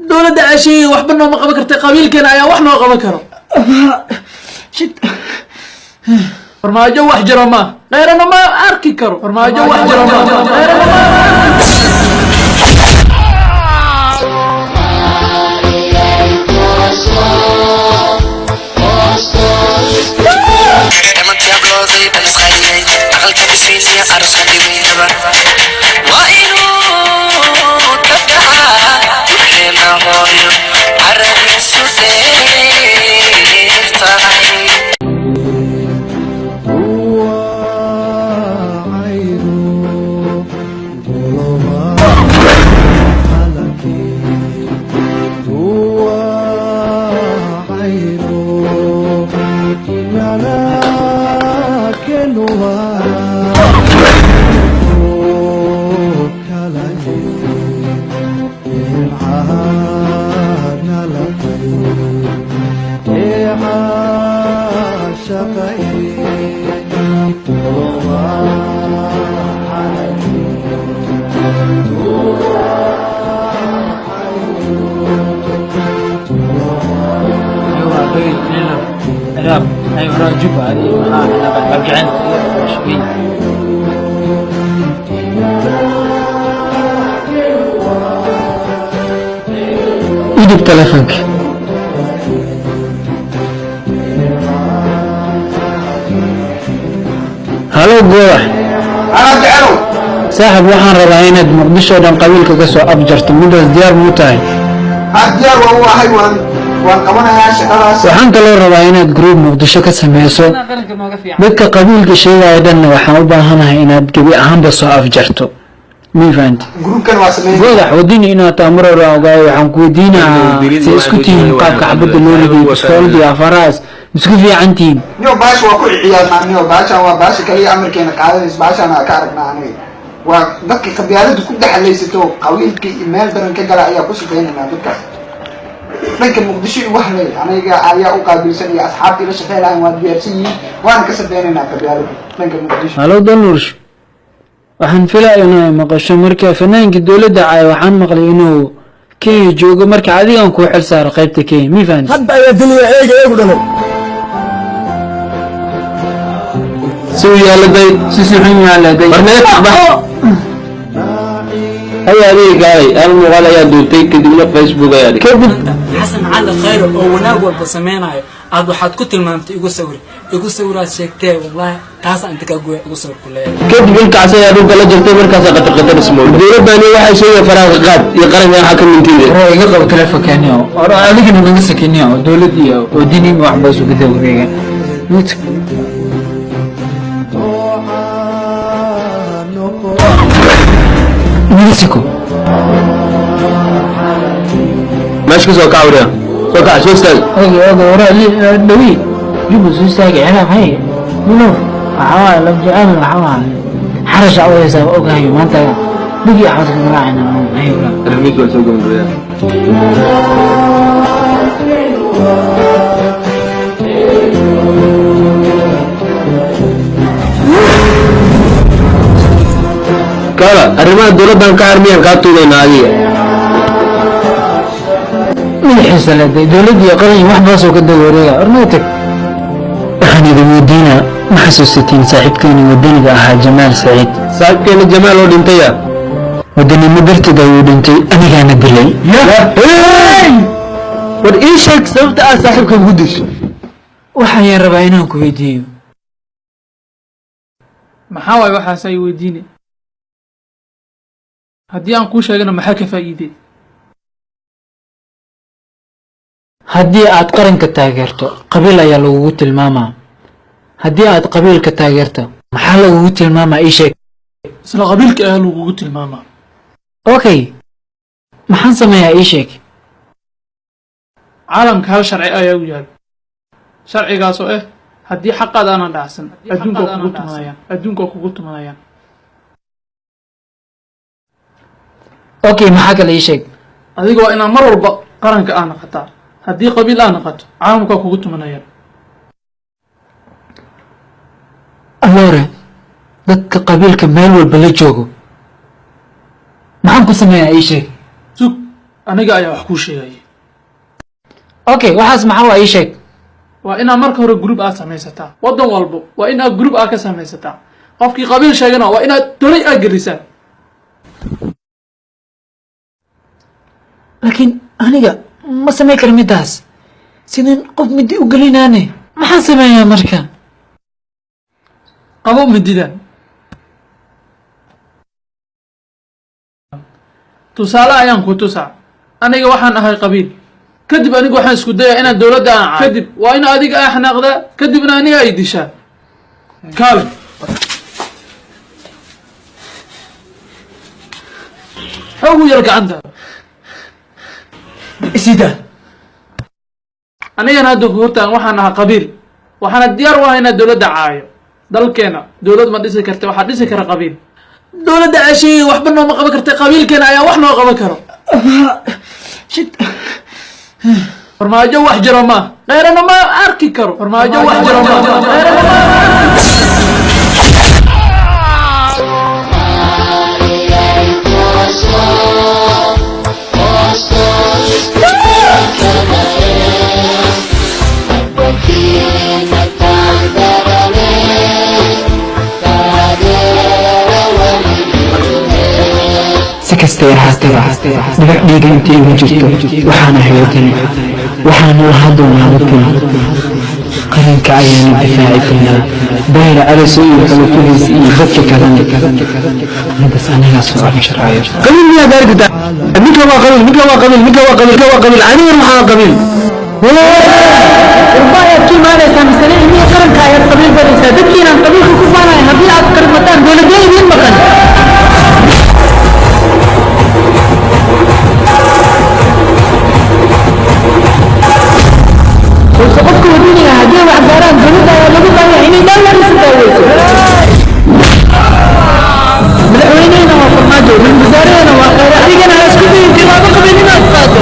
دولة عشي وحبنا ما قبل كرت قبيل كان يا وحنا قبل كرو شت فرماجو وحجر ما غيرنا ما أركي كرو فرماجو وحجر ما غيرنا ما أيوة راجب هذه أنا برجع شوي يجيب تلفونك هلو قوح أنا تعالوا صاحب وحن ربعينك مقدشة ودن قبيلك كسو أفجرت مدرس ديار موتاي الديار وهو حيوان waxaan kaloo rabaa inaad group muqdisho ka sameyso dadka qabiilka sheegaya dhanna waxaan u baahanahay inaad gebi ahaanba soo afjarto miifaanti godax wadini inaad taamurara ogaayo waxaan ku weydiinayaa si isku tihiin qaabka xabadda loo liday biskooldi afaraas isku fiican tihiin niyo baash waa ku ciyaarnaa niyo baashan waa baashi kaliya amarkeena qaadanays baashan ka aragnaa aniga waa dadka qabyaaladu ku dhaxlaysato qabiilkii meel daran ka gala ayaa ku shaqeynayna dadkaas dhanka muqdisho wax leey aniga ayaa u qaabilsan iyo asxaabtii la shaqeynayaan waa diyaarsan waan ka sameeynaa qabyaalada dhanka muqdisho halo danuursh waxaan filayaa maqasho marka fanaanka dawladda caay waxaan maqlay inuu Kenya joogo marka adigan ku xil saar qaybta Kenya miifaan hadda ayaa dunya eegu dhalay soo yaaladay si xun yaaladay barnaamij baxo هيا ليه جاي أنا مغالي يا دوتي كدبنا فيسبوك يا دي كدب حسن على خير أو وناق والبسمين هاي أبو حد كتل ما أنت يقول سوري شيكتي والله تاسع أنت كأقوى يقول سوري كلها كدب الكعسة يا دوك لا جبت مركز قطر اسمه دير بني واحد شيء فراغ غاد يقرن يا حكم من كذا روح يقرب تلفك يعني أو عليك إنه نقصك يعني أو دولتي أو ديني وحبس وكذا وكذا نوت ميسكو ماشي سوكا وريا سوكا شو استاذ اوكي ورا لي دوي جيبوا سو استاذ انا هاي منو حوا لو جعلنا حوا حرش او يسا اوغاي ما انت بيجي حاطط معنا ايوه رميت وسوكا وريا كلا أرمى الدولة بنك أرميا كاتو لنادي من حسنا دولتي قرني واحد باسو كده وريا أرميتك أخني بمدينة ما حسستين صاحب كيني ودني أها جمال سعيد صاحب كيني جمال ودنتيا ودني مدرت دا ودنتي أنا كان دلي لا ورئيشك سبت صاحبك الهدش وحيا ربعينهم كويديو maxaa waxaas ay weydiinay haddii aan kuu sheegana maxaa ka faa'iiday haddii aad qaranka taageerto qabiil ayaa lagugu tilmaamaa haddii aad qabiilka taageerto maxaa lagugu tilmaamaa ii sheeg isla qabiilka ayaa lagugu tilmaamaa okay maxaan sameeyaa ii sheeg caalamka hal sharci ayaa u yaal sharcigaas oo haddii xaqaada aanan dhacsan adduunka kugu tumanayaan okay maxaa kale ii sheeg adiga waa inaad mar walba qaranka aa naqataa haddii qabiil aa naqato caalamka kugu tumanayaan ayoore dadka qabiilka meel walba la joogo maxaan ku sameeyaa ii sheeg sug aniga ayaa wax kuu sheegaya okay waxaas maxaa waa ii sheeg waa inaad marka hore group aad samaysataa waddan walbo waa inaad group aad ka samaysataa qofkii qabiil sheegana waa inaad dolay aad gelisaa laakiin aniga ma samay kara midaas sideen qof midi u gelinaane maxaan sameeyaa marka qabo mididan tusaale ayaan ku tusaa aniga waxaan ahay qabiil kadib aniga waxaan isku dayaa inaan dowladda aan caayo kadib waa in adiga aa xanaaqdaa kadibna aniga ay dishaa kaale xoogu yar gacanta isida anigana hadda hortaan waxaan ahaa qabiil waxaana diyaar u ahay inaan dowladda caayo dalkeena dowlad ma dhisi karta waxaa dhisi kara qabiil dowladda aasheegay waxba nooma qaban karta qabiilkeena ayaa wax noo qaban karo farmaajo wax jiro ma qeyrana ma arki karo farmaajo wax jiro ma qeyrana ma kastay ahaataba dhibac dhiiga inta igu jirto waxaana hayatani waxaana lahaa doonaa dadkan qaranka ayaana difaaci doonaa bayra alaso iyo xulufadiisa iyo dadka kalena midas anigaa soo abjaraayo qabiil miyaad aragta ninka waa qabiil ninka waa qabiil ninka waa qabiil ninka waa qabiil aniga maxaa qabiil warbayaad ku imaanaysaa misale imiya qaranka ayaad qabiil baraysaa dadkiinaan qabiilka ku faanaya haddii aad qarmataan dowladee idiin maqan qofka wadiniga haddii wax gaaraan dowladda ayaa lagu baaya inay daallarisa daaweyso madaxweynehina waa farmaajo ra-iisul wasaarehena waa khayre adigana ha isku dayin tilaabo qabiil inaad qaado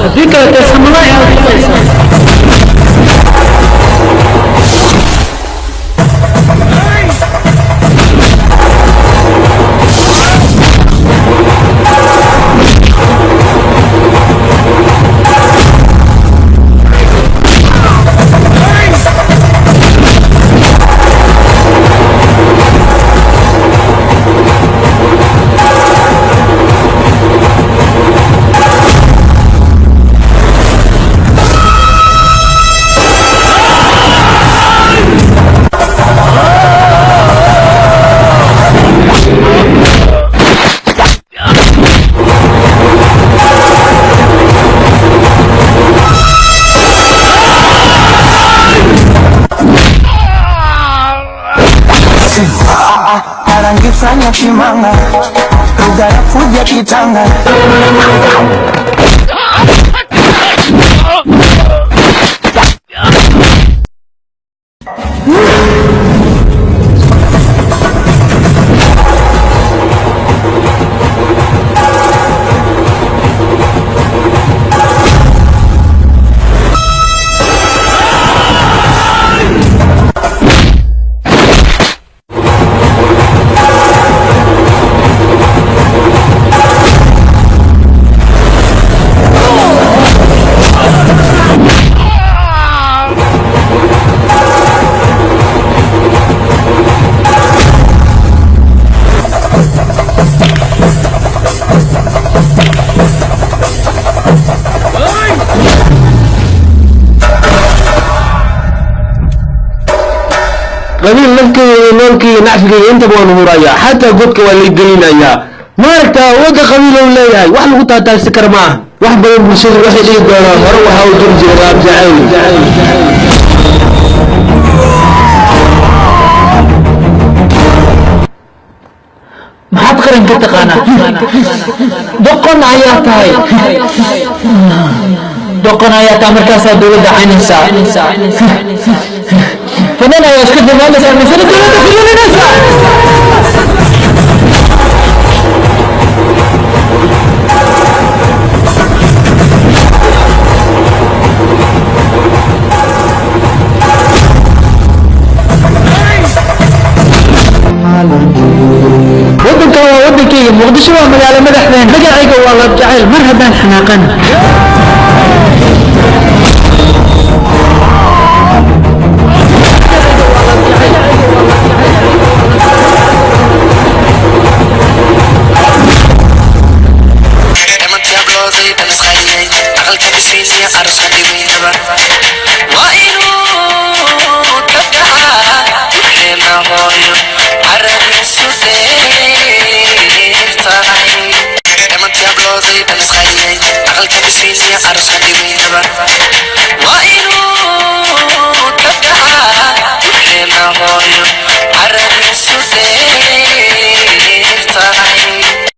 haddii kale teesamada ayaad kulaysaa Arangifanya kimanga lugha ya kuja kitanga qabiil nafkeyga noolkeyga nacfigeyga intaba waan hurayaa xataa godka waa lay gelinayaa maaragta wadda qabiil ou leeyahay wax lagu taataagsi kara ma aha wax badan bulshadu waxay dhihi doonaan hore waxaa u jiri jira raab jacayl maxaad qaranka taqaanaa doqon ayaa tahay doqon ayaa tahay markaasaa dowladda caynaysaa فنان يا اسكت المهندس المسألة كلها muqdisho waa magaalo madaxdeen magacayga waa lab jacayl mar haddaan xanaaqan عرس